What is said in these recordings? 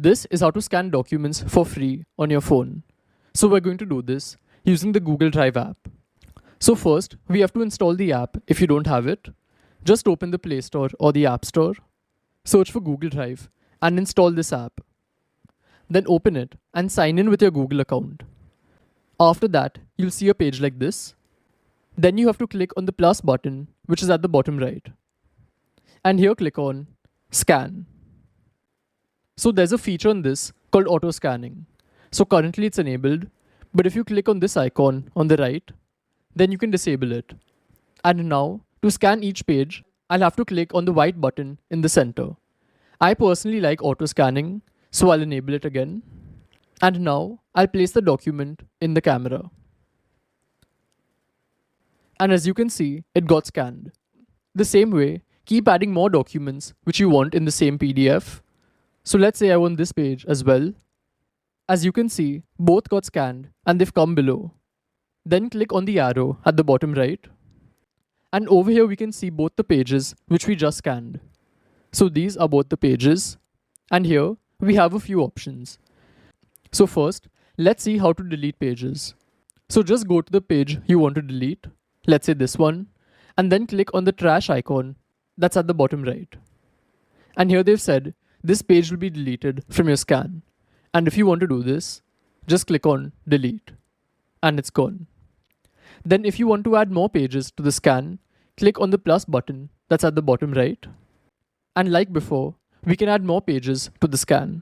This is how to scan documents for free on your phone. So we're going to do this using the Google Drive app. So first, we have to install the app if you don't have it. Just open the Play Store or the App Store, search for Google Drive, and install this app. Then open it and sign in with your Google account. After that, you'll see a page like this. Then you have to click on the plus button, which is at the bottom right. And here click on Scan. So there's a feature on this called auto scanning. So currently it's enabled, but if you click on this icon on the right, then you can disable it. And now to scan each page, I'll have to click on the white button in the center. I personally like auto scanning, so I'll enable it again. And now I'll place the document in the camera. And as you can see, it got scanned. The same way, keep adding more documents which you want in the same PDF. So let's say I want this page as well. As you can see, both got scanned and they've come below. Then click on the arrow at the bottom right. And over here we can see both the pages which we just scanned. So these are both the pages. And here we have a few options. So first, let's see how to delete pages. So just go to the page you want to delete. Let's say this one. And then click on the trash icon that's at the bottom right. And here they've said, this page will be deleted from your scan. And if you want to do this, just click on delete and it's gone. Then if you want to add more pages to the scan, click on the plus button that's at the bottom right. And like before, we can add more pages to the scan.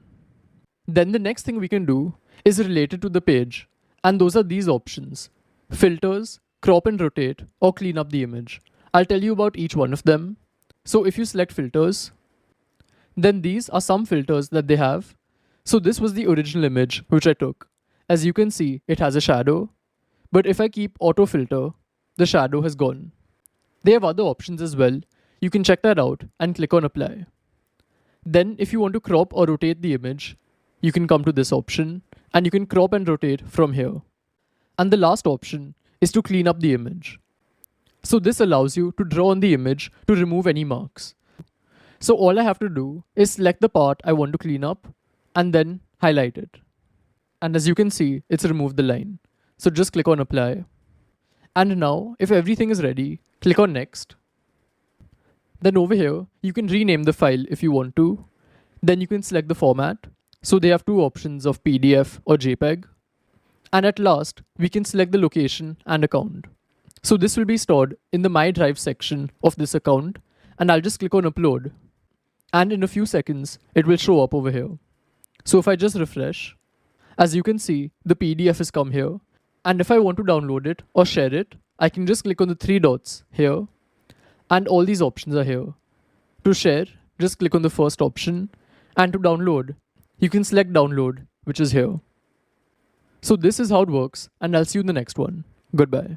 Then the next thing we can do is related to the page. And those are these options: filters, crop and rotate, or clean up the image. I'll tell you about each one of them. So if you select filters, then these are some filters that they have. So this was the original image which I took. As you can see, it has a shadow. But if I keep auto filter, the shadow has gone. They have other options as well. You can check that out and click on apply. Then if you want to crop or rotate the image, you can come to this option and you can crop and rotate from here. And the last option is to clean up the image. So this allows you to draw on the image to remove any marks. So all I have to do is select the part I want to clean up and then highlight it. And as you can see, it's removed the line. So just click on apply. And now if everything is ready, click on next. Then over here, you can rename the file if you want to. Then you can select the format. So they have two options of PDF or JPEG. And at last, we can select the location and account. So this will be stored in the My Drive section of this account. And I'll just click on upload. And in a few seconds, it will show up over here. So if I just refresh, as you can see, the PDF has come here. And if I want to download it or share it, I can just click on the three dots here. And all these options are here. To share, just click on the first option. And to download, you can select download, which is here. So this is how it works, and I'll see you in the next one. Goodbye.